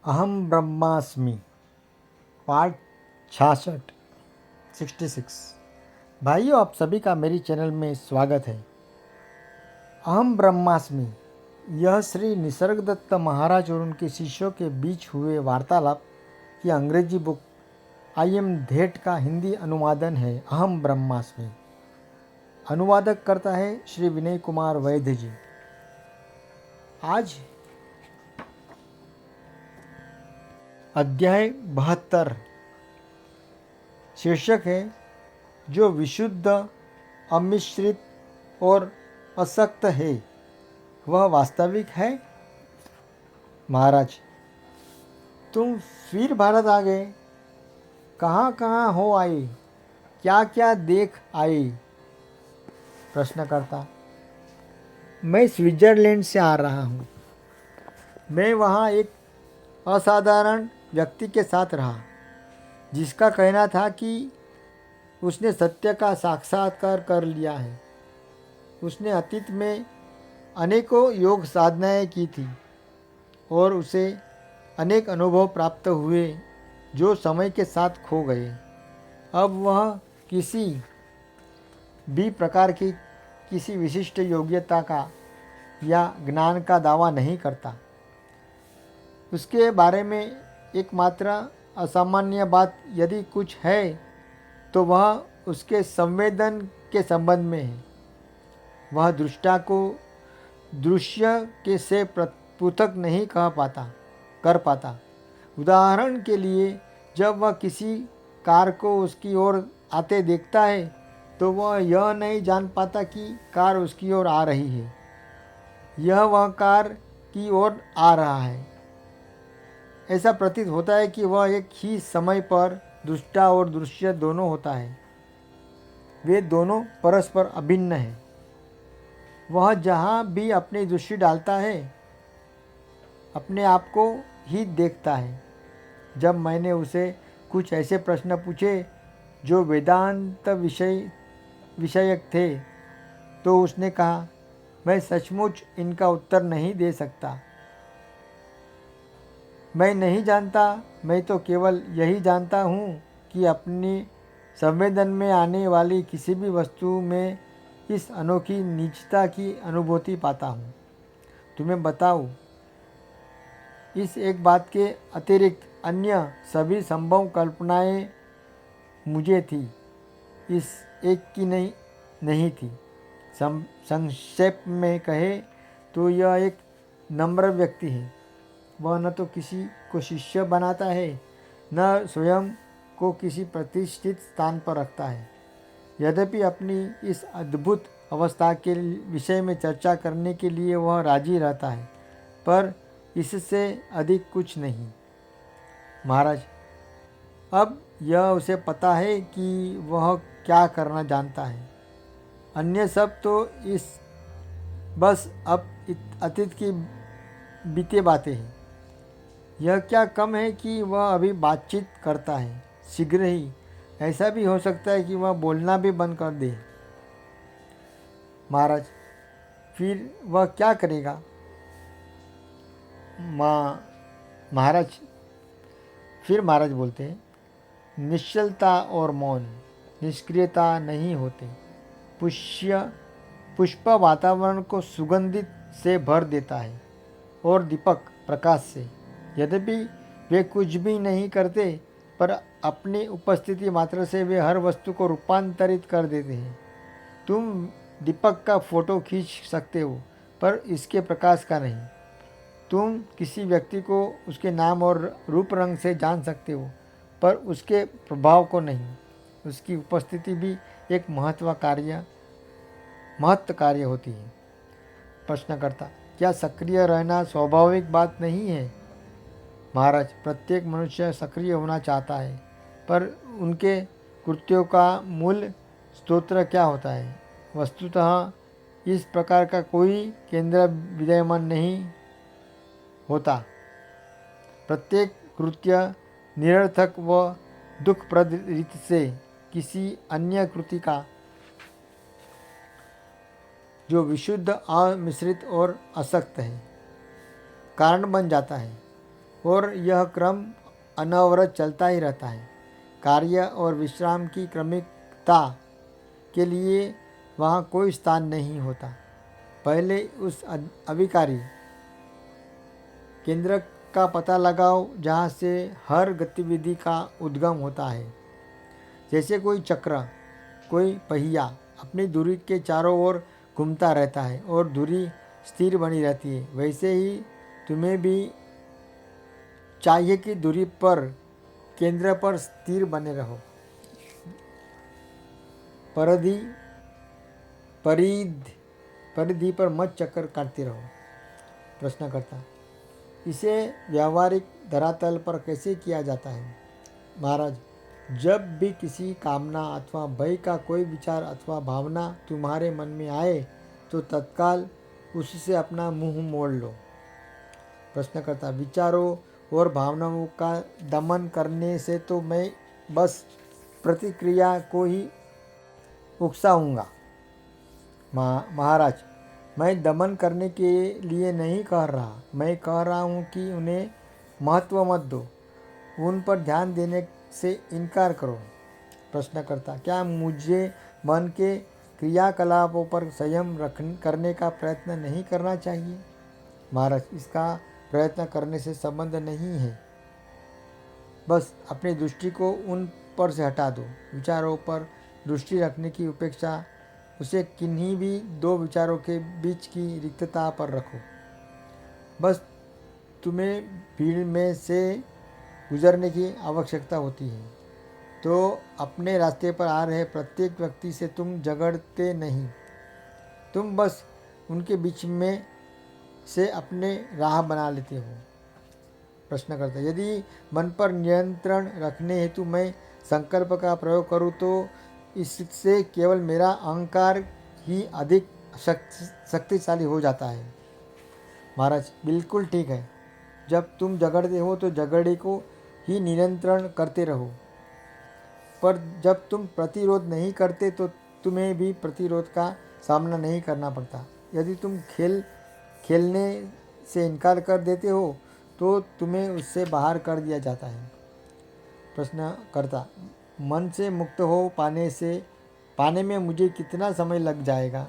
अहम ब्रह्मास्मि पार्ट 66। भाइयों, आप सभी का मेरी चैनल में स्वागत है। अहम ब्रह्मास्मि यह श्री निसर्गदत्त महाराज और उनके शिष्यों के बीच हुए वार्तालाप की अंग्रेजी बुक आई एम धेट का हिंदी अनुवादन है। अहम ब्रह्मास्मि अनुवादक करता है श्री विनय कुमार वैद्य जी। आज अध्याय 72 शीर्षक है जो विशुद्ध, अमिश्रित और असक्त है वह वास्तविक है। महाराज, तुम फिर भारत आ गए। कहाँ कहाँ हो आए, क्या क्या देख आए? प्रश्नकर्ता, मैं स्विट्जरलैंड से आ रहा हूँ। मैं वहाँ एक असाधारण व्यक्ति के साथ रहा जिसका कहना था कि उसने सत्य का साक्षात्कार कर लिया है। उसने अतीत में अनेकों योग साधनाएं की थी और उसे अनेक अनुभव प्राप्त हुए जो समय के साथ खो गए। अब वह किसी भी प्रकार की किसी विशिष्ट योग्यता का या ज्ञान का दावा नहीं करता। उसके बारे में एकमात्र असामान्य बात यदि कुछ है तो वह उसके संवेदन के संबंध में है। वह दृष्टा को दृश्य के से पृथक नहीं कर पाता। उदाहरण के लिए, जब वह किसी कार को उसकी ओर आते देखता है तो वह यह नहीं जान पाता कि कार उसकी ओर आ रही है, यह वह कार की ओर आ रहा है। ऐसा प्रतीत होता है कि वह एक ही समय पर दृष्टा और दृश्य दोनों होता है। वे दोनों परस्पर अभिन्न हैं। वह जहाँ भी अपनी दृष्टि डालता है अपने आप को ही देखता है। जब मैंने उसे कुछ ऐसे प्रश्न पूछे जो वेदांत विषयक थे तो उसने कहा, मैं सचमुच इनका उत्तर नहीं दे सकता। मैं नहीं जानता। मैं तो केवल यही जानता हूँ कि अपनी संवेदन में आने वाली किसी भी वस्तु में इस अनोखी निजता की अनुभूति पाता हूँ। तुम्हें बताऊँ, इस एक बात के अतिरिक्त अन्य सभी संभव कल्पनाएं मुझे थी, इस एक की नहीं थी। संक्षेप में कहे तो यह एक नम्र व्यक्ति है। वह न तो किसी को शिष्य बनाता है न स्वयं को किसी प्रतिष्ठित स्थान पर रखता है। यद्यपि अपनी इस अद्भुत अवस्था के विषय में चर्चा करने के लिए वह राजी रहता है, पर इससे अधिक कुछ नहीं। महाराज, अब यह उसे पता है कि वह क्या करना जानता है। अन्य सब तो इस बस अब अतीत की बीते बातें हैं। यह क्या कम है कि वह अभी बातचीत करता है। शीघ्र ही ऐसा भी हो सकता है कि वह बोलना भी बंद कर दे। महाराज, फिर वह क्या करेगा? महाराज बोलते हैं, निश्चलता और मौन निष्क्रियता नहीं होते। पुष्प वातावरण को सुगंधित से भर देता है और दीपक प्रकाश से। यद्यपि वे कुछ भी नहीं करते, पर अपनी उपस्थिति मात्र से वे हर वस्तु को रूपांतरित कर देते हैं। तुम दीपक का फोटो खींच सकते हो, पर इसके प्रकाश का नहीं। तुम किसी व्यक्ति को उसके नाम और रूप रंग से जान सकते हो, पर उसके प्रभाव को नहीं। उसकी उपस्थिति भी एक महत्व कार्य होती है। प्रश्नकर्ता, क्या सक्रिय रहना स्वाभाविक बात नहीं है? महाराज, प्रत्येक मनुष्य सक्रिय होना चाहता है, पर उनके कृत्यों का मूल स्रोत क्या होता है? वस्तुतः इस प्रकार का कोई केंद्र विद्यमान नहीं होता। प्रत्येक कृत्य निरर्थक व दुखप्रद रीति से किसी अन्य कृति का जो विशुद्ध, अमिश्रित और असक्त है, कारण बन जाता है। और यह क्रम अनवरत चलता ही रहता है। कार्य और विश्राम की क्रमिकता के लिए वहाँ कोई स्थान नहीं होता। पहले उस अभिकारी केंद्र का पता लगाओ जहाँ से हर गतिविधि का उद्गम होता है। जैसे कोई चक्र, कोई पहिया अपनी धुरी के चारों ओर घूमता रहता है और धुरी स्थिर बनी रहती है, वैसे ही तुम्हें भी चाहिए कि धुरी पर केंद्र पर स्थिर बने रहो। परिधि पर मत चक्कर काटते रहो। प्रश्नकर्ता, इसे व्यावहारिक धरातल पर कैसे किया जाता है? महाराज, जब भी किसी कामना अथवा भय का कोई विचार अथवा भावना तुम्हारे मन में आए तो तत्काल उससे अपना मुंह मोड़ लो। प्रश्नकर्ता, विचारों और भावनाओं का दमन करने से तो मैं बस प्रतिक्रिया को ही उकसाऊंगा। महाराज, मैं दमन करने के लिए नहीं कह रहा, मैं कह रहा हूँ कि उन्हें महत्व मत दो, उन पर ध्यान देने से इनकार करो। प्रश्नकर्ता, क्या मुझे मन के क्रियाकलापों पर संयम करने का प्रयत्न नहीं करना चाहिए? महाराज, इसका प्रयत्न करने से संबंध नहीं है, बस अपनी दृष्टि को उन पर से हटा दो। विचारों पर दृष्टि रखने की उपेक्षा उसे किन्हीं भी दो विचारों के बीच की रिक्तता पर रखो। बस तुम्हें भीड़ में से गुजरने की आवश्यकता होती है, तो अपने रास्ते पर आ रहे प्रत्येक व्यक्ति से तुम झगड़ते नहीं, तुम बस उनके बीच में से अपने राह बना लेते हो। प्रश्न करता, यदि मन पर नियंत्रण रखने हेतु मैं संकल्प का प्रयोग करूँ तो इससे केवल मेरा अहंकार ही अधिक शक्तिशाली हो जाता है। महाराज, बिल्कुल ठीक है। जब तुम झगड़ते हो तो झगड़े को ही नियंत्रण करते रहो, पर जब तुम प्रतिरोध नहीं करते तो तुम्हें भी प्रतिरोध का सामना नहीं करना पड़ता। यदि तुम खेलने से इनकार कर देते हो तो तुम्हें उससे बाहर कर दिया जाता है। प्रश्नकर्ता, मन से मुक्त हो पाने में मुझे कितना समय लग जाएगा?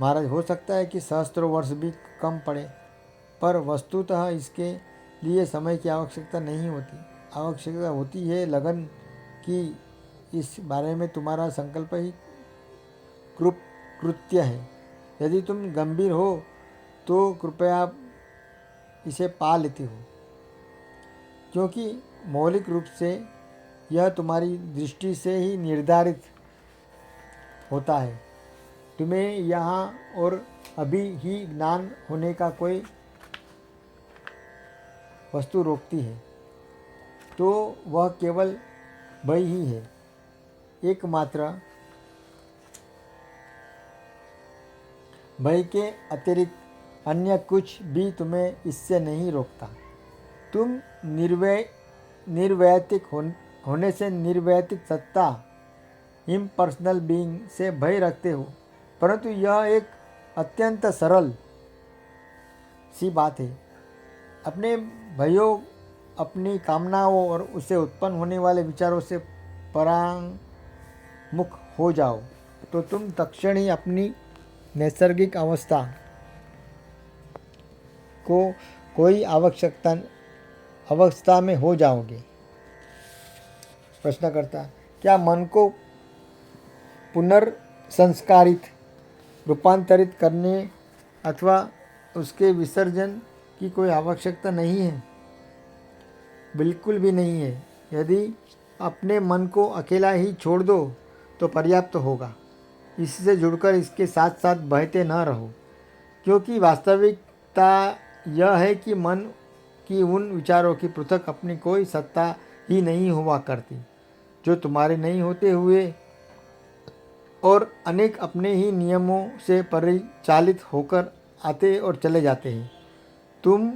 महाराज, हो सकता है कि सहस्त्रों वर्ष भी कम पड़े, पर वस्तुतः इसके लिए समय की आवश्यकता नहीं होती। आवश्यकता होती है लगन की। इस बारे में तुम्हारा संकल्प ही कृत्य है। यदि तुम गंभीर हो तो कृपया इसे पा लेते हो, क्योंकि मौलिक रूप से यह तुम्हारी दृष्टि से ही निर्धारित होता है। तुम्हें यहाँ और अभी ही ज्ञान होने का कोई वस्तु रोकती है तो वह केवल भय ही है, एकमात्र भय के अतिरिक्त अन्य कुछ भी तुम्हें इससे नहीं रोकता। तुम निर्वैयक्तिक होने से निर्वैयक्तिक सत्ता इम्पर्सनल बीइंग से भय रखते हो, परंतु यह एक अत्यंत सरल सी बात है। अपने भयों, अपनी कामनाओं और उससे उत्पन्न होने वाले विचारों से परांगमुख हो जाओ तो तुम तत्क्षण ही अपनी नैसर्गिक अवस्था को कोई अवस्था में हो जाओगे। प्रश्नकर्ता, क्या मन को पुनर्संस्कारित, रूपांतरित करने अथवा उसके विसर्जन की कोई आवश्यकता नहीं है? बिल्कुल भी नहीं है। यदि अपने मन को अकेला ही छोड़ दो तो पर्याप्त होगा। इससे जुड़कर इसके साथ साथ बहते न रहो, क्योंकि वास्तविकता यह है कि मन की उन विचारों की पृथक अपनी कोई सत्ता ही नहीं हुआ करती, जो तुम्हारे नहीं होते हुए और अनेक अपने ही नियमों से परिचालित होकर आते और चले जाते हैं। तुम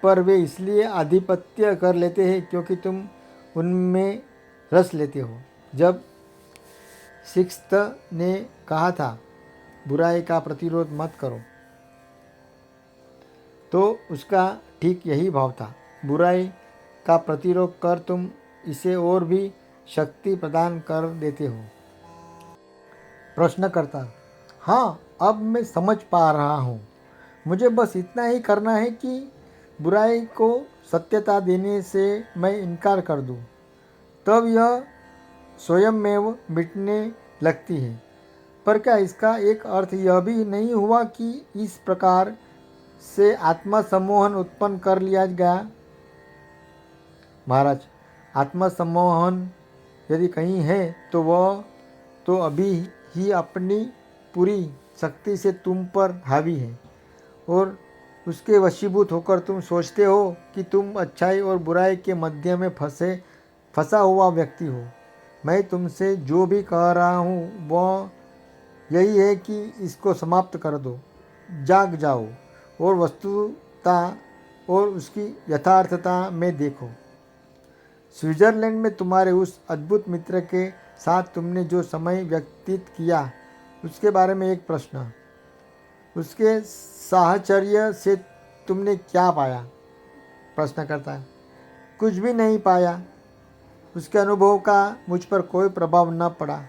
पर वे इसलिए आधिपत्य कर लेते हैं क्योंकि तुम उनमें रस लेते हो। जब सिक्स्थ ने कहा था बुराई का प्रतिरोध मत करो, तो उसका ठीक यही भाव था। बुराई का प्रतिरोध कर तुम इसे और भी शक्ति प्रदान कर देते हो। प्रश्नकर्ता: हाँ, अब मैं समझ पा रहा हूँ। मुझे बस इतना ही करना है कि बुराई को सत्यता देने से मैं इनकार कर दूँ, तब यह स्वयंमेव मिटने लगती है। पर क्या इसका एक अर्थ यह भी नहीं हुआ कि इस प्रकार से आत्मा सम्मोहन उत्पन्न कर लिया गया? महाराज: आत्मा सम्मोहन यदि कहीं है तो वह तो अभी ही अपनी पूरी शक्ति से तुम पर हावी है और उसके वशीभूत होकर तुम सोचते हो कि तुम अच्छाई और बुराई के मध्य में फंसा हुआ व्यक्ति हो। मैं तुमसे जो भी कह रहा हूँ वह यही है कि इसको समाप्त कर दो, जाग जाओ और वस्तुता और उसकी यथार्थता में देखो। स्विट्ज़रलैंड में तुम्हारे उस अद्भुत मित्र के साथ तुमने जो समय व्यतीत किया उसके बारे में एक प्रश्न। उसके साहचर्य से तुमने क्या पाया? प्रश्न करता है: कुछ भी नहीं पाया। उसके अनुभव का मुझ पर कोई प्रभाव न पड़ा।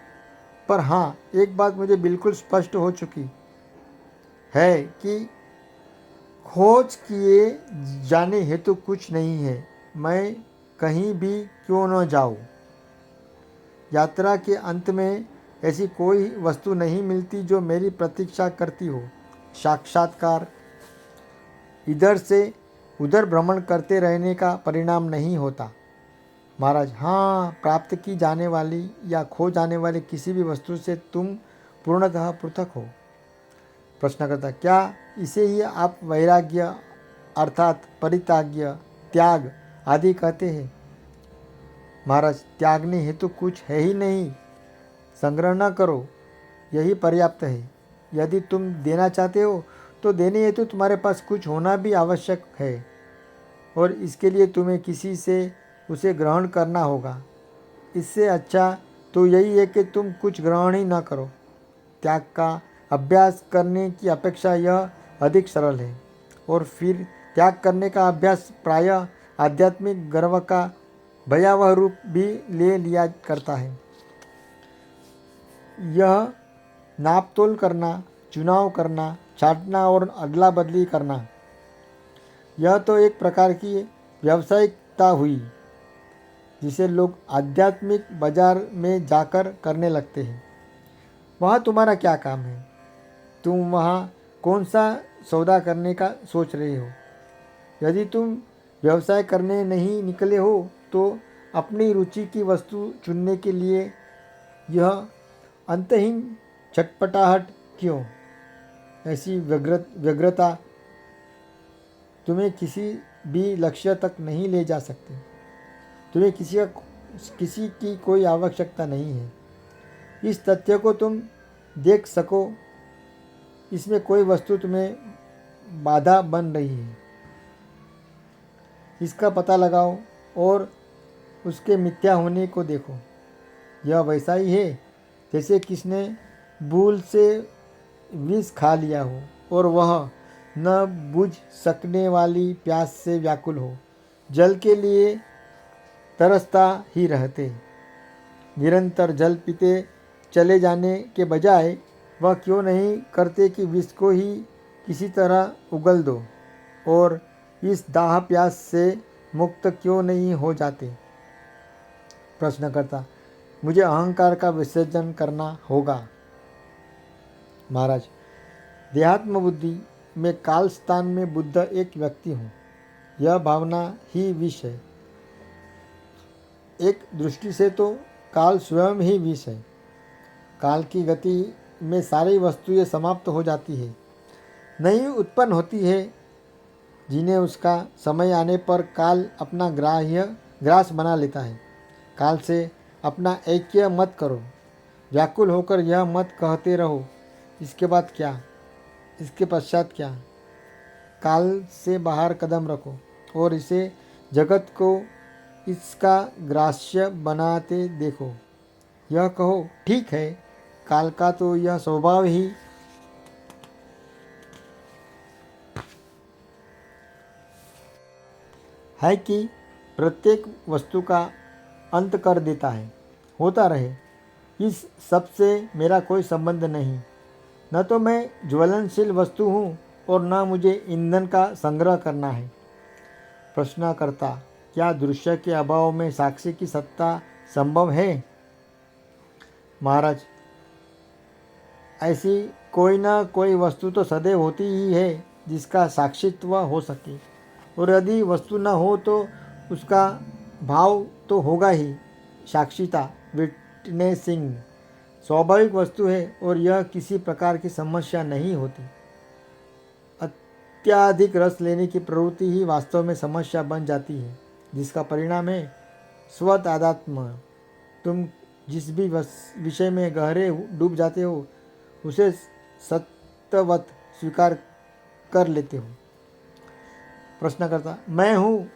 पर हाँ, एक बात मुझे बिल्कुल स्पष्ट हो चुकी है कि खोज किए जाने हेतु कुछ नहीं है। मैं कहीं भी क्यों न जाऊँ, यात्रा के अंत में ऐसी कोई वस्तु नहीं मिलती जो मेरी प्रतीक्षा करती हो। साक्षात्कार इधर से उधर भ्रमण करते रहने का परिणाम नहीं होता। महाराज: हाँ, प्राप्त की जाने वाली या खो जाने वाली किसी भी वस्तु से तुम पूर्णतः पृथक हो। प्रश्न करता: क्या इसे ही आप वैराग्य अर्थात परित्याग, त्याग आदि कहते हैं? महाराज: त्यागने हेतु कुछ है ही नहीं। संग्रह न करो, यही पर्याप्त है। यदि तुम देना चाहते हो तो देने हेतु तुम्हारे पास कुछ होना भी आवश्यक है और इसके लिए तुम्हें किसी से उसे ग्रहण करना होगा। इससे अच्छा तो यही है कि तुम कुछ ग्रहण ही न करो। त्याग का अभ्यास करने की अपेक्षा यह अधिक सरल है और फिर त्याग करने का अभ्यास प्रायः आध्यात्मिक गर्व का भयावह रूप भी ले लिया करता है। यह नापतोल करना, चुनाव करना, छांटना और अदला बदली करना, यह तो एक प्रकार की व्यावसायिकता हुई जिसे लोग आध्यात्मिक बाजार में जाकर करने लगते हैं। वहाँ तुम्हारा क्या काम है? तुम वहाँ कौन सा सौदा करने का सोच रहे हो? यदि तुम व्यवसाय करने नहीं निकले हो तो अपनी रुचि की वस्तु चुनने के लिए यह अंतहीन छटपटाहट क्यों? ऐसी व्यग्रता तुम्हें किसी भी लक्ष्य तक नहीं ले जा सकती। तुम्हें किसी की कोई आवश्यकता नहीं है। इस तथ्य को तुम देख सको, इसमें कोई वस्तु तुम्हें बाधा बन रही है, इसका पता लगाओ और उसके मिथ्या होने को देखो। यह वैसा ही है जैसे किसने भूल से विष खा लिया हो और वह न बुझ सकने वाली प्यास से व्याकुल हो, जल के लिए तरसता ही रहते। निरंतर जल पीते चले जाने के बजाय वह क्यों नहीं करते कि विष को ही किसी तरह उगल दो और इस दाह प्यास से मुक्त क्यों नहीं हो जाते? प्रश्नकर्ता: मुझे अहंकार का विसर्जन करना होगा। महाराज: देहात्म बुद्धि में काल स्थान में बुद्ध एक व्यक्ति हूँ, यह भावना ही विष है। एक दृष्टि से तो काल स्वयं ही विष है। काल की गति में सारी वस्तुएं समाप्त हो जाती है, नई उत्पन्न होती है जिन्हें उसका समय आने पर काल अपना ग्रास बना लेता है। काल से अपना ऐक्य मत करो, व्याकुल होकर यह मत कहते रहो इसके बाद क्या, इसके पश्चात क्या। काल से बाहर कदम रखो और इसे जगत को इसका ग्रास्य बनाते देखो। यह कहो, ठीक है, काल का तो यह स्वभाव ही है कि प्रत्येक वस्तु का अंत कर देता है, होता रहे। इस सब से मेरा कोई संबंध नहीं। न तो मैं ज्वलनशील वस्तु हूँ और न मुझे ईंधन का संग्रह करना है। प्रश्नकर्ता, क्या दृश्य के अभाव में साक्षी की सत्ता संभव है? महाराज, ऐसी कोई ना कोई वस्तु तो सदैव होती ही है जिसका साक्षित्व हो सके, और यदि वस्तु न हो तो उसका भाव तो होगा ही। साक्षिता, विटनेसिंग, स्वाभाविक वस्तु है और यह किसी प्रकार की समस्या नहीं होती। अत्याधिक रस लेने की प्रवृत्ति ही वास्तव में समस्या बन जाती है, जिसका परिणाम है स्वतादात्म्य। तुम जिस भी विषय में गहरे डूब जाते हो उसे सत्यवत स्वीकार कर लेते हो। प्रश्नकर्ता, मैं हूँ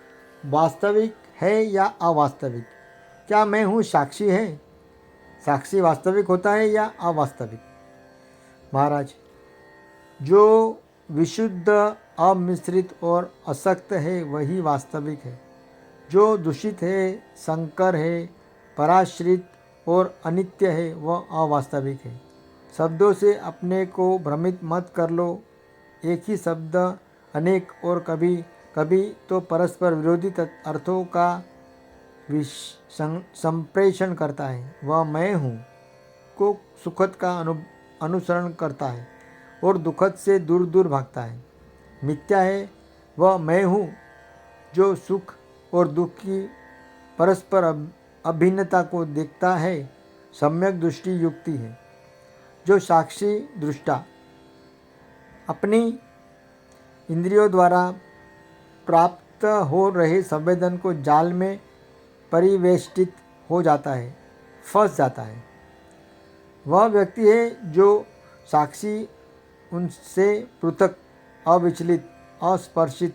वास्तविक है या अवास्तविक? क्या मैं हूँ साक्षी है? साक्षी वास्तविक होता है या अवास्तविक? महाराज, जो विशुद्ध, अमिश्रित और असक्त है वही वास्तविक है। जो दूषित है, संकर है, पराश्रित और अनित्य है वह अवास्तविक है। शब्दों से अपने को भ्रमित मत कर लो। एक ही शब्द अनेक और कभी कभी तो परस्पर विरोधी अर्थों का संप्रेषण करता है। वह मैं हूँ को सुखद का अनुसरण करता है और दुखद से दूर दूर भागता है। मिथ्या है वह मैं हूँ जो सुख और दुख की परस्पर अभिन्नता को देखता है। सम्यक दृष्टि युक्ति है। जो साक्षी दृष्टा अपनी इंद्रियों द्वारा प्राप्त हो रहे संवेदन को जाल में परिवेष्टित हो जाता है, फंस जाता है, वह व्यक्ति है। जो साक्षी उनसे पृथक, अविचलित, अस्पर्शित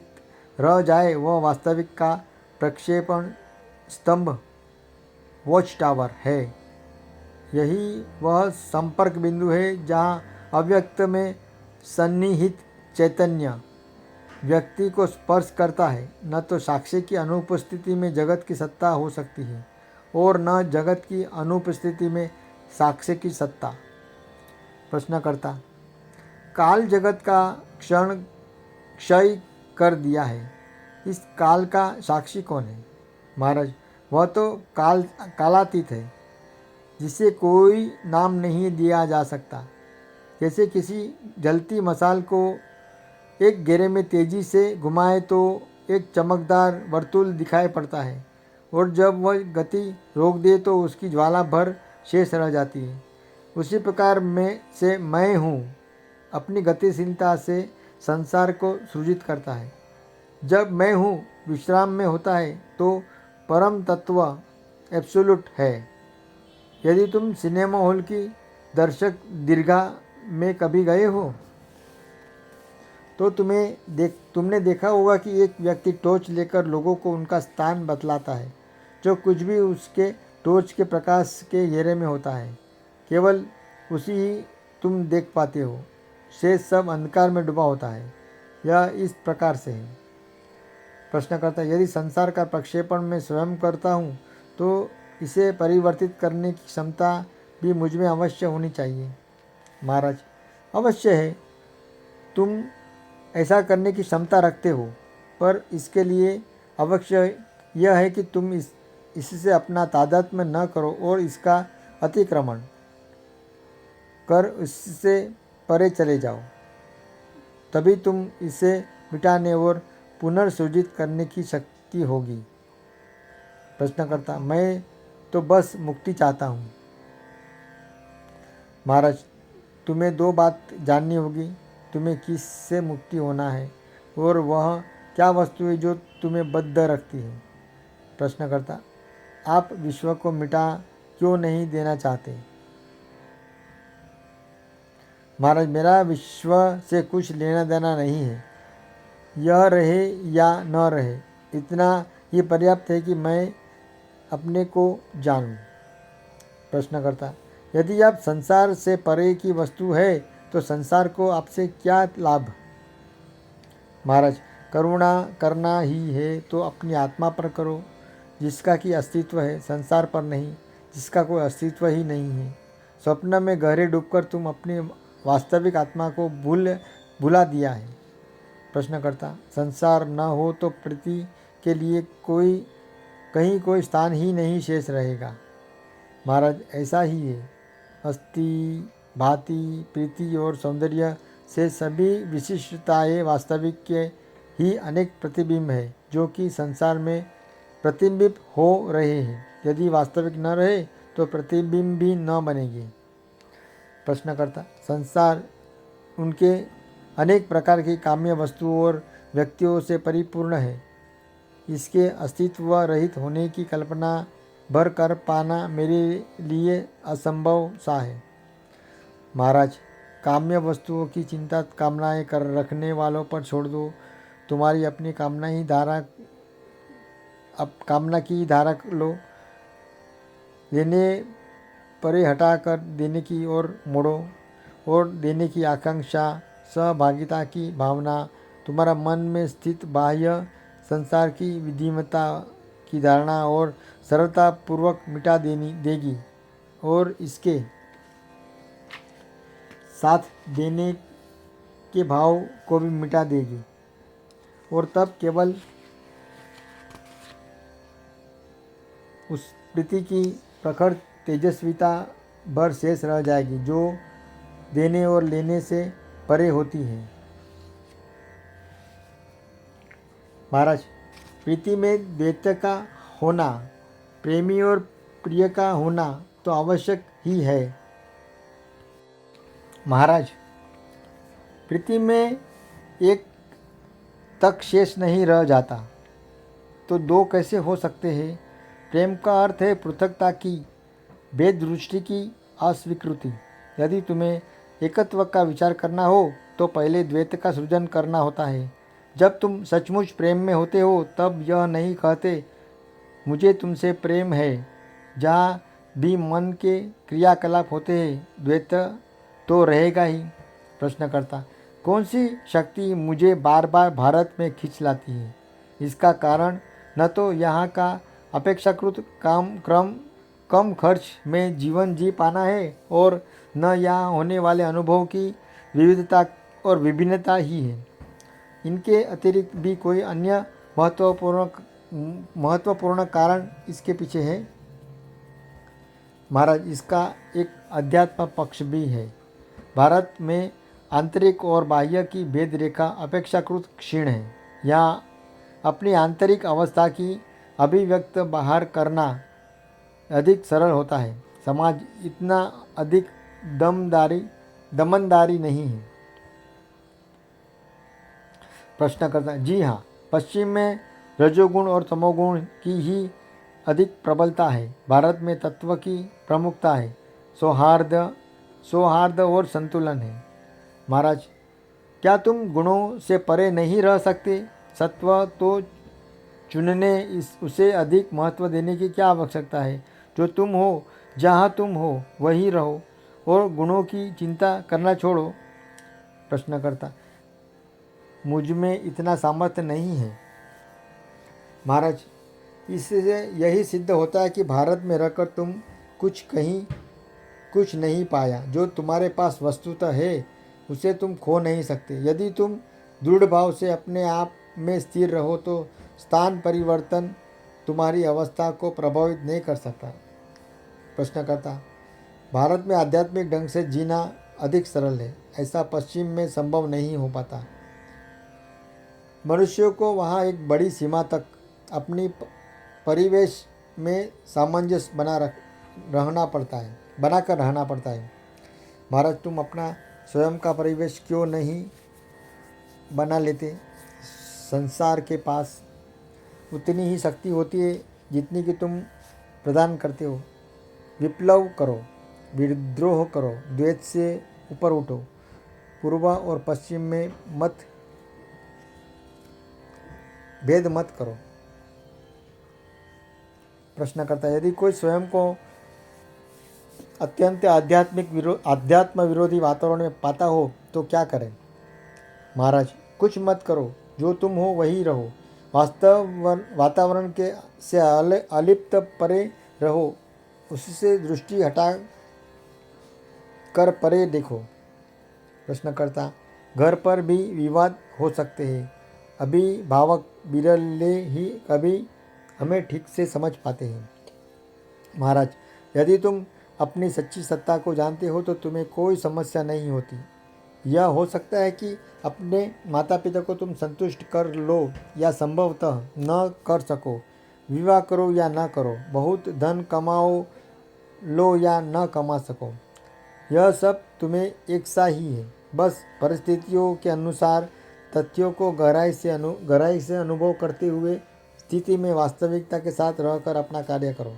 रह जाए वह वास्तविक का प्रक्षेपण स्तंभ, वॉच टावर है। यही वह संपर्क बिंदु है जहाँ अव्यक्त में सन्निहित चैतन्य व्यक्ति को स्पर्श करता है। न तो साक्षी की अनुपस्थिति में जगत की सत्ता हो सकती है और न जगत की अनुपस्थिति में साक्षी की सत्ता। प्रश्नकर्ता, काल जगत का क्षय कर दिया है, इस काल का साक्षी कौन है? महाराज, वह तो कालातीत है जिसे कोई नाम नहीं दिया जा सकता। जैसे किसी जलती मसाल को एक घेरे में तेजी से घुमाए तो एक चमकदार वर्तुल दिखाई पड़ता है, और जब वह गति रोक दे तो उसकी ज्वाला भर शेष रह जाती है। उसी प्रकार मैं हूँ अपनी गतिशीलता से संसार को सृजित करता है। जब मैं हूँ विश्राम में होता है तो परम तत्व एब्सोल्यूट है। यदि तुम सिनेमा हॉल की दर्शक दीर्घा में कभी गए हो तो तुमने देखा होगा कि एक व्यक्ति टॉर्च लेकर लोगों को उनका स्थान बतलाता है। जो कुछ भी उसके टॉर्च के प्रकाश के घेरे में होता है केवल उसी ही तुम देख पाते हो। शेष सब अंधकार में डूबा होता है। यह इस प्रकार से है। प्रश्नकर्ता, यदि संसार का प्रक्षेपण मैं स्वयं करता हूँ तो इसे परिवर्तित करने की क्षमता भी मुझ में अवश्य होनी चाहिए। महाराज, अवश्य है। तुम ऐसा करने की क्षमता रखते हो, पर इसके लिए अवश्य यह है कि तुम इससे अपना तादात्म्य न करो और इसका अतिक्रमण कर इससे परे चले जाओ। तभी तुम इसे मिटाने और पुनर्सृजित करने की शक्ति होगी। प्रश्नकर्ता, मैं तो बस मुक्ति चाहता हूँ। महाराज, तुम्हें दो बात जाननी होगी। तुम्हें किस से मुक्ति होना है और वह क्या वस्तु है जो तुम्हें बद्ध रखती है? प्रश्नकर्ता, आप विश्व को मिटा क्यों नहीं देना चाहते? महाराज, मेरा विश्व से कुछ लेना देना नहीं है। यह रहे या न रहे इतना ही पर्याप्त है कि मैं अपने को जानूं। प्रश्नकर्ता, यदि आप संसार से परे की वस्तु है तो संसार को आपसे क्या लाभ? महाराज, करुणा करना ही है तो अपनी आत्मा पर करो, जिसका कि अस्तित्व है, संसार पर नहीं, जिसका कोई अस्तित्व ही नहीं है। स्वप्न में गहरे डूबकर तुम अपनी वास्तविक आत्मा को भुला दिया है। प्रश्नकर्ता, संसार न हो तो प्रीति के लिए कहीं कोई स्थान ही नहीं शेष रहेगा। महाराज, ऐसा ही है। अस्थि, भांति, प्रीति और सौंदर्य से सभी विशिष्टताएं वास्तविक के ही अनेक प्रतिबिंब है, जो कि संसार में प्रतिबिंबित हो रहे हैं। यदि वास्तविक न रहे तो प्रतिबिंब भी न बनेंगे। प्रश्नकर्ता, संसार उनके अनेक प्रकार की काम्य वस्तुओं और व्यक्तियों से परिपूर्ण है। इसके अस्तित्व रहित होने की कल्पना भर कर पाना मेरे लिए असंभव सा है। महाराज, काम्य वस्तुओं की चिंता कामनाएं कर रखने वालों पर छोड़ दो। तुम्हारी अपनी कामना की धारा लो। लेने परे हटाकर देने की ओर मोड़ो, और देने की आकांक्षा, सहभागिता की भावना तुम्हारा मन में स्थित बाह्य संसार की विधिमता की धारणा और सरलता पूर्वक मिटा देगी, और इसके साथ देने के भाव को भी मिटा देगी, और तब केवल उस प्रीति की प्रखर तेजस्विता भर शेष रह जाएगी, जो देने और लेने से परे होती है। महाराज, प्रीति में द्वैत का होना, प्रेमी और प्रिय का होना तो आवश्यक ही है। महाराज, प्रीति में एक तक शेष नहीं रह जाता तो दो कैसे हो सकते हैं? प्रेम का अर्थ है पृथकता की, भेद दृष्टि की अस्वीकृति। यदि तुम्हें एकत्व का विचार करना हो तो पहले द्वैत का सृजन करना होता है। जब तुम सचमुच प्रेम में होते हो तब यह नहीं कहते मुझे तुमसे प्रेम है। जहाँ भी मन के क्रियाकलाप होते हैं द्वैत तो रहेगा ही। प्रश्नकर्ता, कौन सी शक्ति मुझे बार बार भारत में खींच लाती है? इसका कारण न तो यहाँ का अपेक्षाकृत कम खर्च में जीवन जी पाना है, और न यहाँ होने वाले अनुभव की विविधता और विभिन्नता ही है। इनके अतिरिक्त भी कोई अन्य महत्वपूर्ण कारण इसके पीछे है। महाराज, इसका एक अध्यात्म पक्ष भी है। भारत में आंतरिक और बाह्य की भेद रेखा अपेक्षाकृत क्षीण है। यहाँ अपनी आंतरिक अवस्था की अभिव्यक्त बाहर करना अधिक सरल होता है। समाज इतना अधिक दमनदारी नहीं है। प्रश्नकर्ता, जी हाँ, पश्चिम में रजोगुण और तमोगुण की ही अधिक प्रबलता है। भारत में तत्व की प्रमुखता है, सौहार्द और संतुलन है। महाराज, क्या तुम गुणों से परे नहीं रह सकते? सत्व तो चुनने उसे अधिक महत्व देने की क्या आवश्यकता है? जो तुम हो, जहाँ तुम हो वहीं रहो, और गुणों की चिंता करना छोड़ो। प्रश्नकर्ता, मुझ में इतना सामर्थ्य नहीं है। महाराज, इससे यही सिद्ध होता है कि भारत में रहकर तुम कुछ नहीं पाया। जो तुम्हारे पास वस्तुतः है उसे तुम खो नहीं सकते। यदि तुम दृढ़ भाव से अपने आप में स्थिर रहो तो स्थान परिवर्तन तुम्हारी अवस्था को प्रभावित नहीं कर सकता। प्रश्नकर्ता, भारत में आध्यात्मिक ढंग से जीना अधिक सरल है। ऐसा पश्चिम में संभव नहीं हो पाता। मनुष्यों को वहाँ एक बड़ी सीमा तक अपनी परिवेश में सामंजस्य बनाकर रहना पड़ता है। महाराज, तुम अपना स्वयं का परिवेश क्यों नहीं बना लेते? संसार के पास उतनी ही शक्ति होती है जितनी कि तुम प्रदान करते हो। विप्लव करो, विद्रोह करो, द्वैत से ऊपर उठो। पूर्व और पश्चिम में भेद मत करो। प्रश्नकर्ता, यदि कोई स्वयं को अत्यंत आध्यात्म विरोधी वातावरण में पाता हो तो क्या करें? महाराज, कुछ मत करो, जो तुम हो वही रहो। वातावरण के से अलिप्त परे रहो, उससे दृष्टि हटा कर परे देखो। प्रश्नकर्ता, घर पर भी विवाद हो सकते हैं। अभिभावक बिरले ही कभी हमें ठीक से समझ पाते हैं। महाराज, यदि तुम अपनी सच्ची सत्ता को जानते हो तो तुम्हें कोई समस्या नहीं होती। यह हो सकता है कि अपने माता पिता को तुम संतुष्ट कर लो या संभवतः न कर सको, विवाह करो या न करो, बहुत धन कमाओ लो या न कमा सको, यह सब तुम्हें एक सा ही है। बस परिस्थितियों के अनुसार तथ्यों को गहराई से अनुभव करते हुए स्थिति में वास्तविकता के साथ रहकर अपना कार्य करो।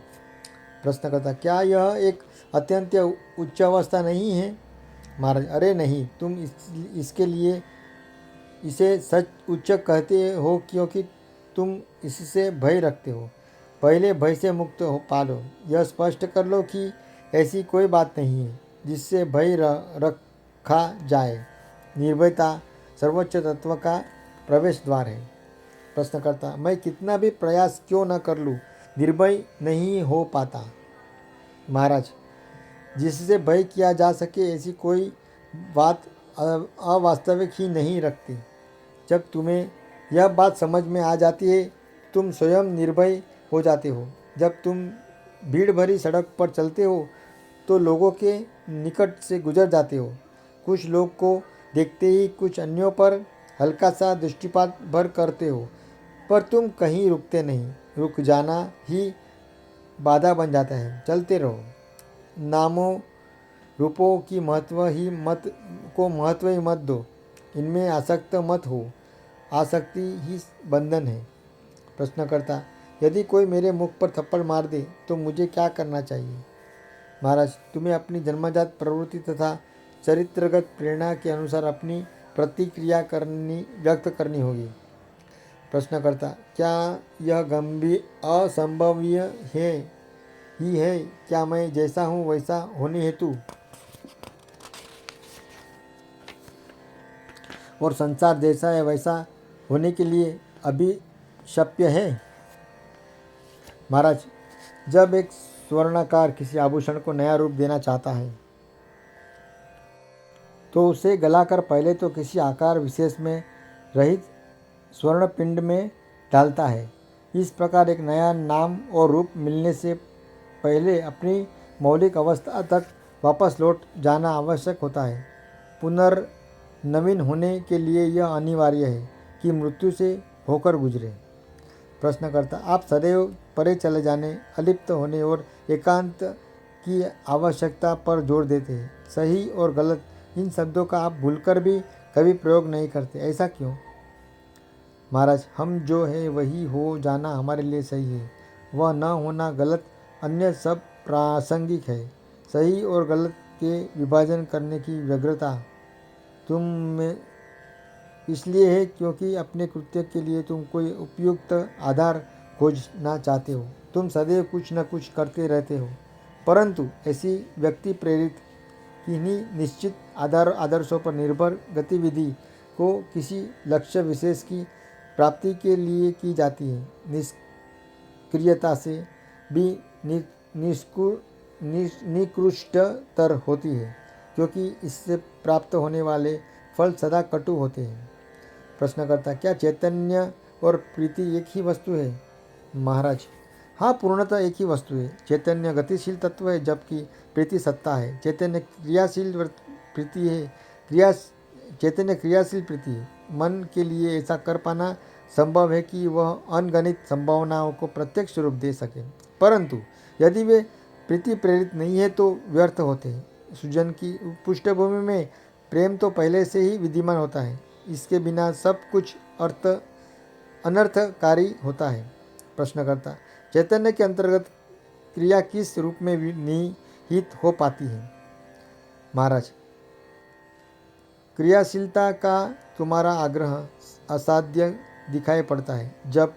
प्रश्नकर्ता, क्या यह एक अत्यंत उच्च अवस्था नहीं है? महाराज, अरे नहीं, तुम इसके लिए इसे सच उच्च कहते हो क्योंकि तुम इससे भय रखते हो। पहले भय से मुक्त हो पालो। यह स्पष्ट कर लो कि ऐसी कोई बात नहीं है जिससे भय रखा जाए। निर्भयता सर्वोच्च तत्व का प्रवेश द्वार है। प्रश्नकर्ता, मैं कितना भी प्रयास क्यों न कर लूँ, निर्भय नहीं हो पाता। महाराज, जिससे भय किया जा सके ऐसी कोई बात अवास्तविक ही नहीं रखती। जब तुम्हें यह बात समझ में आ जाती है, तुम स्वयं निर्भय हो जाते हो। जब तुम भीड़ भरी सड़क पर चलते हो तो लोगों के निकट से गुजर जाते हो। कुछ लोग को देखते ही कुछ अन्यों पर हल्का सा दृष्टिपात भर करते हो, पर तुम कहीं रुकते नहीं। रुक जाना ही बाधा बन जाता है। चलते रहो। नामों रूपों की महत्व ही मत दो। इनमें आसक्त मत हो। आसक्ति ही बंधन है। प्रश्नकर्ता, यदि कोई मेरे मुख पर थप्पड़ मार दे तो मुझे क्या करना चाहिए? महाराज, तुम्हें अपनी जन्मजात प्रवृत्ति तथा चरित्रगत प्रेरणा के अनुसार अपनी प्रतिक्रिया व्यक्त करनी होगी। प्रश्नकर्ता, क्या यह गंभीर असंभवीय है क्या मैं जैसा हूँ वैसा होने हेतु और संसार जैसा है वैसा होने के लिए अभिशप्य है? महाराज, जब एक स्वर्णकार किसी आभूषण को नया रूप देना चाहता है तो उसे गलाकर पहले तो किसी आकार विशेष में रहित स्वर्ण पिंड में डालता है। इस प्रकार एक नया नाम और रूप मिलने से पहले अपनी मौलिक अवस्था तक वापस लौट जाना आवश्यक होता है। पुनर्नवीन होने के लिए यह अनिवार्य है कि मृत्यु से होकर गुजरे। प्रश्नकर्ता, आप सदैव परे चले जाने, अलिप्त होने और एकांत की आवश्यकता पर जोर देते हैं। सही और गलत इन शब्दों का आप भूलकर भी कभी प्रयोग नहीं करते, ऐसा क्यों? महाराज, हम जो है वही हो जाना हमारे लिए सही है। वह न होना गलत, अन्य सब प्रासंगिक है। सही और गलत के विभाजन करने की व्यग्रता तुम में इसलिए है क्योंकि अपने कृत्य के लिए तुम कोई उपयुक्त आधार खोजना चाहते हो। तुम सदैव कुछ न कुछ करते रहते हो, परंतु ऐसी व्यक्ति प्रेरित किन्हीं निश्चित आदर्शों पर निर्भर गतिविधि को किसी लक्ष्य विशेष की प्राप्ति के लिए की जाती है। निष्क्रियता से भी निकृष्टतर होती है, क्योंकि इससे प्राप्त होने वाले फल सदा कटु होते हैं। प्रश्नकर्ता, क्या चैतन्य और प्रीति एक ही वस्तु है? महाराज, हाँ, पूर्णतः एक ही वस्तु है। चैतन्य गतिशील तत्व है, जबकि प्रीति सत्ता है। चैतन्य क्रियाशील प्रीति है। चैतन्य क्रियाशील प्रीति है। मन के लिए ऐसा कर पाना संभव है कि वह अनगणित संभावनाओं को प्रत्यक्ष रूप दे सके, परंतु यदि वे प्रीति प्रेरित नहीं है तो व्यर्थ होते हैं। सृजन की पृष्ठभूमि में प्रेम तो पहले से ही विद्यमान होता है। इसके बिना सब कुछ अनर्थकारी होता है। प्रश्नकर्ता, चैतन्य के अंतर्गत क्रिया किस रूप में निहित हो पाती है? महाराज, क्रियाशीलता का तुम्हारा आग्रह असाध्य दिखाई पड़ता है। जब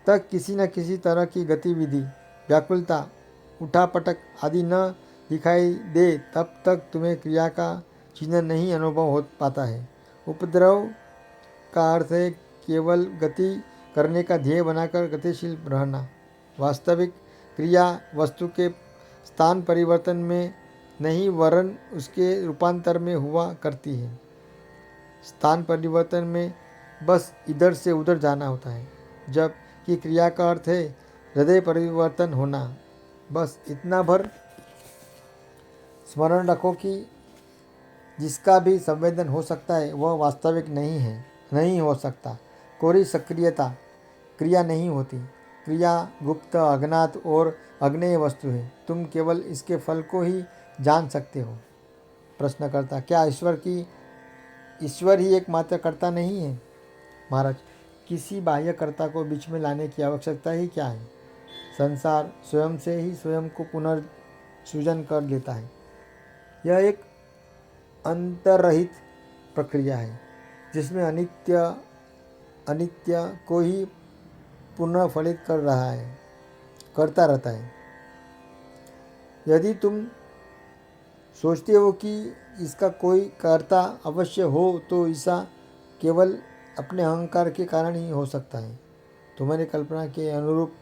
तक किसी न किसी तरह की गतिविधि, व्याकुलता, उठापटक आदि न दिखाई दे तब तक तुम्हें क्रिया का चिन्ह नहीं अनुभव हो पाता है। उपद्रव का अर्थ है केवल गति करने का ध्येय बनाकर गतिशील रहना। वास्तविक क्रिया वस्तु के स्थान परिवर्तन में नहीं वरन उसके रूपांतर में हुआ करती है। स्थान परिवर्तन में बस इधर से उधर जाना होता है, जबकि क्रिया का अर्थ है हृदय परिवर्तन होना। बस इतना भर स्मरण रखो कि जिसका भी संवेदन हो सकता है वह वास्तविक नहीं हो सकता। कोई सक्रियता क्रिया नहीं होती। क्रिया गुप्त, अज्ञात और अज्ञेय वस्तु है। तुम केवल इसके फल को ही जान सकते हो। प्रश्नकर्ता, क्या ईश्वर ही एकमात्र कर्ता नहीं है? महाराज, किसी बाह्य कर्ता को बीच में लाने की आवश्यकता ही क्या है? संसार स्वयं से ही स्वयं को पुनर्सृजन कर लेता है। यह एक अंतर्रहित प्रक्रिया है जिसमें अनित्य को ही पुनर्फलित करता रहता है। यदि तुम सोचते हो कि इसका कोई कर्ता अवश्य हो तो ऐसा केवल अपने अहंकार के कारण ही हो सकता है। तुम्हारी कल्पना के अनुरूप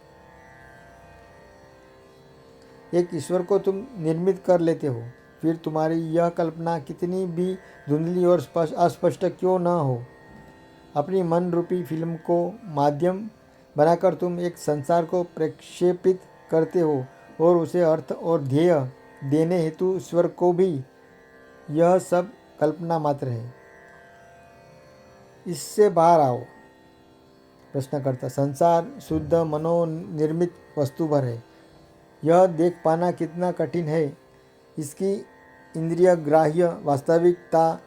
एक ईश्वर को तुम निर्मित कर लेते हो। फिर तुम्हारी यह कल्पना कितनी भी धुंधली और अस्पष्ट क्यों न हो, अपनी मन रूपी फिल्म को माध्यम बनाकर तुम एक संसार को प्रक्षेपित करते हो और उसे अर्थ और ध्येय देने हेतु ईश्वर को भी यह सब कल्पना मात्र है। इससे बाहर आओ। प्रश्नकर्ता, संसार शुद्ध मनोनिर्मित वस्तु भर है। यह देख पाना कितना कठिन है। इसकी इंद्रिय ग्राह्य वास्तविकता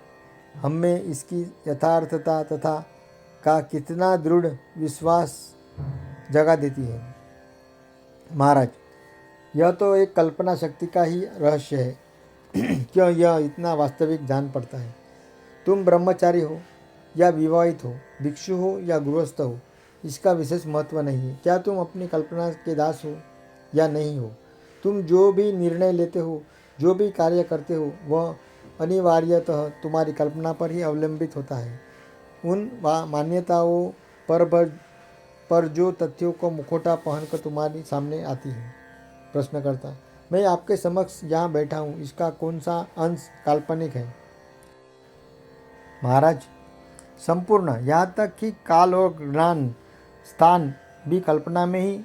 हमें इसकी यथार्थता तथा का कितना दृढ़ विश्वास जगा देती है। महाराज, यह तो एक कल्पना शक्ति का ही रहस्य है। क्यों यह इतना वास्तविक जान पड़ता है? तुम ब्रह्मचारी हो या विवाहित हो, भिक्षु हो या गृहस्थ हो, इसका विशेष महत्व नहीं है। क्या तुम अपनी कल्पना के दास हो या नहीं हो? तुम जो भी निर्णय लेते हो, जो भी कार्य करते हो, वह अनिवार्यतः तुम्हारी कल्पना पर ही अवलंबित होता है। उन मान्यताओं पर जो तथ्यों को मुखौटा पहनकर तुम्हारे सामने आती है। प्रश्नकर्ता, मैं आपके समक्ष यहाँ बैठा हूँ, इसका कौन सा अंश काल्पनिक है? महाराज, संपूर्ण, यहाँ तक कि काल और ज्ञान स्थान भी कल्पना में ही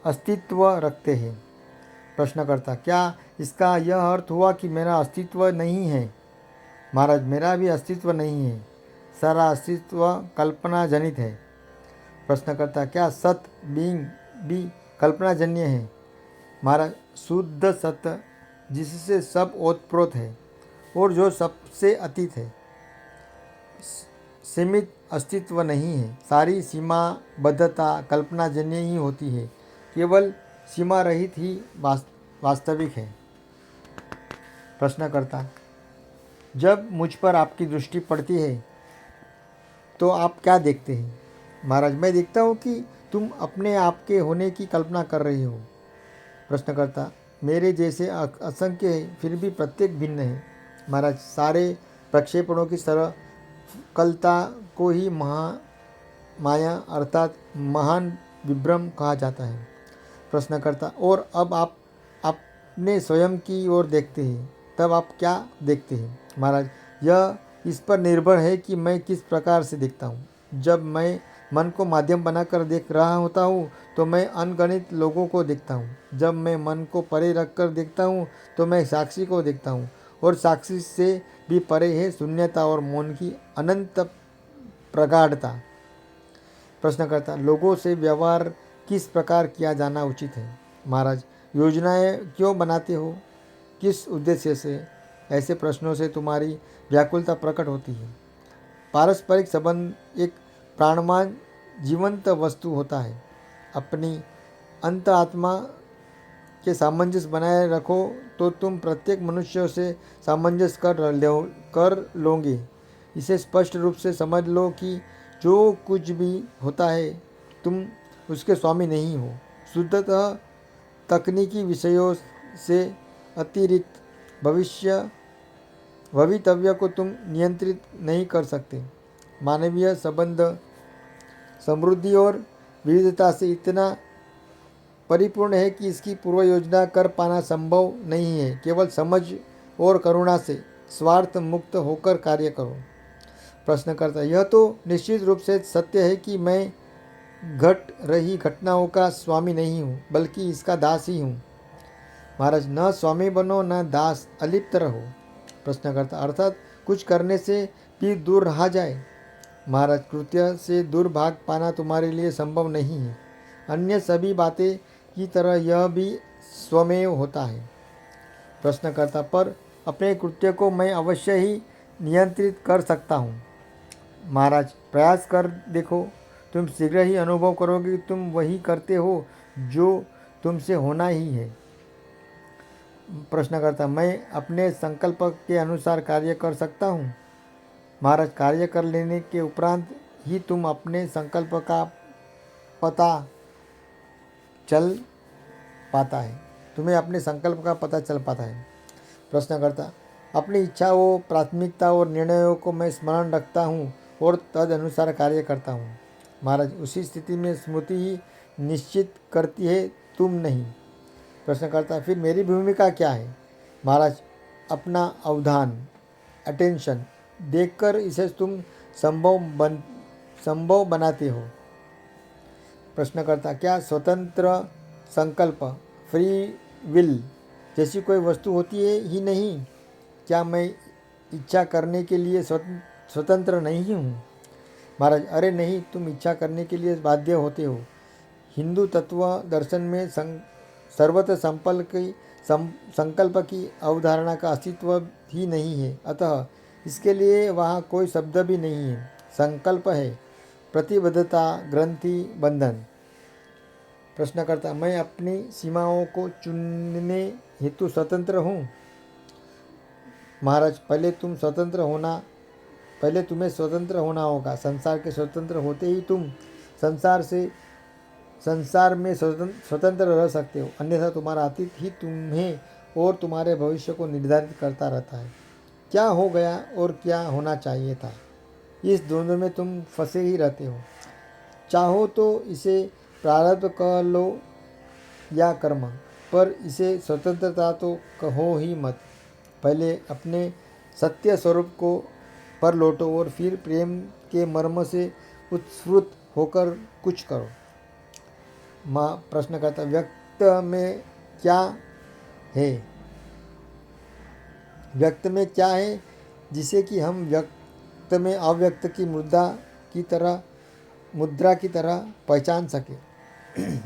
अस्तित्व रखते हैं। प्रश्नकर्ता, क्या इसका यह अर्थ हुआ कि मेरा अस्तित्व नहीं है? महाराज, मेरा भी अस्तित्व नहीं है। सारा अस्तित्व कल्पना जनित है। प्रश्नकर्ता, क्या सत्य बीइंग भी कल्पना जन्य है? महाराज, शुद्ध सत्य जिससे सब ओतप्रोत है और जो सबसे अतीत है, सीमित अस्तित्व नहीं है। सारी सीमाबद्धता कल्पना जन्य ही होती है। केवल सीमा रहित ही वास्तविक है। प्रश्नकर्ता, जब मुझ पर आपकी दृष्टि पड़ती है तो आप क्या देखते हैं? महाराज, मैं देखता हूँ कि तुम अपने आप के होने की कल्पना कर रही हो। प्रश्नकर्ता, मेरे जैसे असंख्य है, फिर भी प्रत्येक भिन्न है। महाराज, सारे प्रक्षेपणों की सरलता को ही माया अर्थात महान विभ्रम कहा जाता है। प्रश्नकर्ता, और अब आप अपने स्वयं की ओर देखते हैं, तब आप क्या देखते हैं? महाराज, यह इस पर निर्भर है कि मैं किस प्रकार से देखता हूँ। जब मैं मन को माध्यम बनाकर देख रहा होता हूँ तो मैं अनगणित लोगों को देखता हूँ। जब मैं मन को परे रखकर देखता हूँ तो मैं साक्षी को देखता हूँ, और साक्षी से भी परे है शून्यता और मौन की अनंत प्रगाढ़ता। प्रश्नकर्ता, लोगों से व्यवहार किस प्रकार किया जाना उचित है? महाराज, योजनाएं क्यों बनाते हो? किस उद्देश्य से? ऐसे प्रश्नों से तुम्हारी व्याकुलता प्रकट होती है। पारस्परिक संबंध एक प्राणवान जीवंत वस्तु होता है। अपनी अंत आत्मा के सामंजस्य बनाए रखो तो तुम प्रत्येक मनुष्य से सामंजस्य कर लोगे। इसे स्पष्ट रूप से समझ लो कि जो कुछ भी होता है तुम उसके स्वामी नहीं हो। शुद्धतः तकनीकी विषयों से अतिरिक्त भवितव्य को तुम नियंत्रित नहीं कर सकते। मानवीय संबंध समृद्धि और विविधता से इतना परिपूर्ण है कि इसकी पूर्व योजना कर पाना संभव नहीं है। केवल समझ और करुणा से स्वार्थ मुक्त होकर कार्य करो। प्रश्नकर्ता, यह तो निश्चित रूप से सत्य है कि मैं घट रही घटनाओं का स्वामी नहीं हूँ, बल्कि इसका दास ही हूँ। महाराज, न स्वामी बनो न दास, अलिप्त रहो। प्रश्नकर्ता, अर्थात कुछ करने से भी दूर रहा जाए। महाराज, कृत्य से दूर भाग पाना तुम्हारे लिए संभव नहीं है। अन्य सभी बातें की तरह यह भी स्वमेव होता है। प्रश्नकर्ता, पर अपने कृत्य को मैं अवश्य ही नियंत्रित कर सकता हूँ। महाराज, प्रयास कर देखो, तुम शीघ्र ही अनुभव करोगे कि तुम वही करते हो जो तुमसे होना ही है। प्रश्नकर्ता, मैं अपने संकल्प के अनुसार कार्य कर सकता हूँ। महाराज, कार्य कर लेने के उपरांत ही तुम अपने संकल्प का पता चल पाता है, तुम्हें अपने संकल्प का पता चल पाता है। प्रश्नकर्ता, अपनी इच्छाओं, प्राथमिकता और निर्णयों को मैं स्मरण रखता हूँ और तद अनुसार कार्य करता हूँ। महाराज, उसी स्थिति में स्मृति ही निश्चित करती है, तुम नहीं। प्रश्नकर्ता, फिर मेरी भूमिका क्या है? महाराज, अपना अवधान, अटेंशन देखकर इसे तुम संभव बनाते हो। प्रश्नकर्ता, क्या स्वतंत्र संकल्प, फ्री विल जैसी कोई वस्तु होती है ही नहीं? क्या मैं इच्छा करने के लिए स्वतंत्र नहीं हूँ? महाराज, अरे नहीं, तुम इच्छा करने के लिए बाध्य होते हो। हिंदू तत्व दर्शन में सर्वत्र संकल्प की अवधारणा का अस्तित्व ही नहीं है, अतः इसके लिए वहाँ कोई शब्द भी नहीं है। संकल्प है प्रतिबद्धता, ग्रंथि, बंधन। प्रश्नकर्ता, मैं अपनी सीमाओं को चुनने हेतु स्वतंत्र हूँ। महाराज, पहले तुम्हें स्वतंत्र होना होगा। संसार के स्वतंत्र होते ही तुम संसार में स्वतंत्र रह सकते हो, अन्यथा तुम्हारा अतीत ही तुम्हें और तुम्हारे भविष्य को निर्धारित करता रहता है। क्या हो गया और क्या होना चाहिए था, इस दोनों में तुम फंसे ही रहते हो। चाहो तो इसे प्रारब्ध कह लो या कर्म, पर इसे स्वतंत्रता तो कहो ही मत। पहले अपने सत्य स्वरूप को पर लौटो और फिर प्रेम के मर्म से उत्स्फूर्त होकर कुछ करो। प्रश्न करता, व्यक्त में क्या है? व्यक्त में क्या है जिसे कि हम व्यक्त में अव्यक्त की मुद्रा की तरह पहचान सके?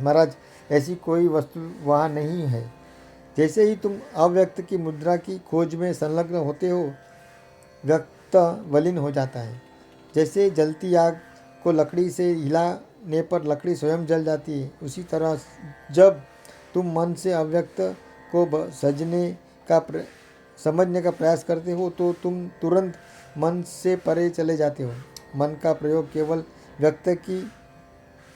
महाराज, ऐसी कोई वस्तु वहाँ नहीं है। जैसे ही तुम अव्यक्त की मुद्रा की खोज में संलग्न होते हो, व्यक्त वलीन हो जाता है। जैसे जलती आग को लकड़ी से हिलाने पर लकड़ी स्वयं जल जाती है, उसी तरह जब तुम मन से अव्यक्त को समझने का प्रयास करते हो तो तुम तुरंत मन से परे चले जाते हो। मन का प्रयोग केवल व्यक्त की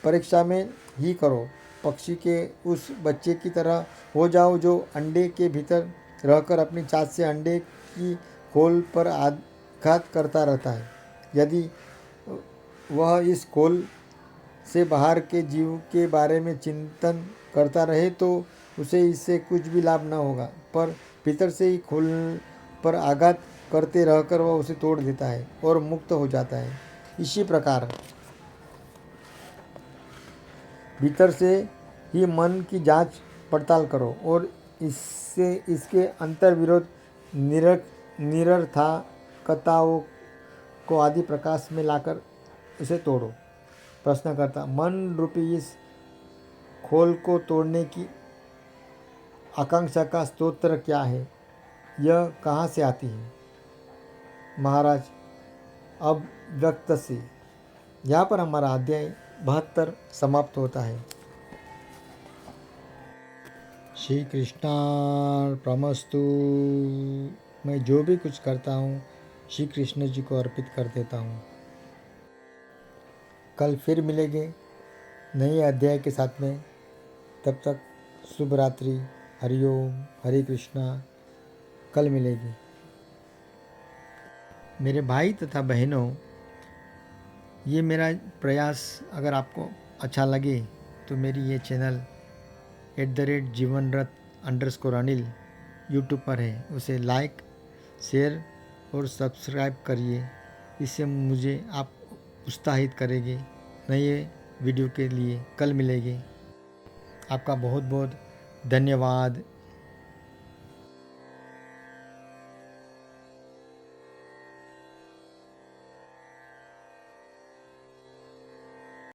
परीक्षा में ही करो। पक्षी के उस बच्चे की तरह हो जाओ जो अंडे के भीतर रहकर अपनी चाँच से अंडे की खोल पर आघात करता रहता है। यदि वह इस खोल से बाहर के जीव के बारे में चिंतन करता रहे तो उसे इससे कुछ भी लाभ न होगा, पर भीतर से ही खोल पर आघात करते रहकर वह उसे तोड़ देता है और मुक्त हो जाता है। इसी प्रकार भीतर से ही मन की जांच पड़ताल करो और इसके अंतर्विरोध निरर्थकताओं को आदि प्रकाश में लाकर इसे तोड़ो। प्रश्नकर्ता, मन रूपी इस खोल को तोड़ने की आकांक्षा का स्तोत्र क्या है? यह कहाँ से आती है? महाराज, अब व्यक्त से। यहाँ पर हमारा अध्याय 72 समाप्त होता है। श्री कृष्णार्पणमस्तु। मैं जो भी कुछ करता हूँ श्री कृष्ण जी को अर्पित कर देता हूँ। कल फिर मिलेंगे नए अध्याय के साथ में। तब तक शुभ रात्रि। हरिओम, हरे कृष्णा। कल मिलेगी। मेरे भाई तथा बहनों, ये मेरा प्रयास अगर आपको अच्छा लगे तो मेरी ये चैनल @जीवनरथ_अनिल यूट्यूब पर है, उसे लाइक, शेयर और सब्सक्राइब करिए। इससे मुझे आप उत्साहित करेंगे नए वीडियो के लिए। कल मिलेंगे। आपका बहुत बहुत धन्यवाद।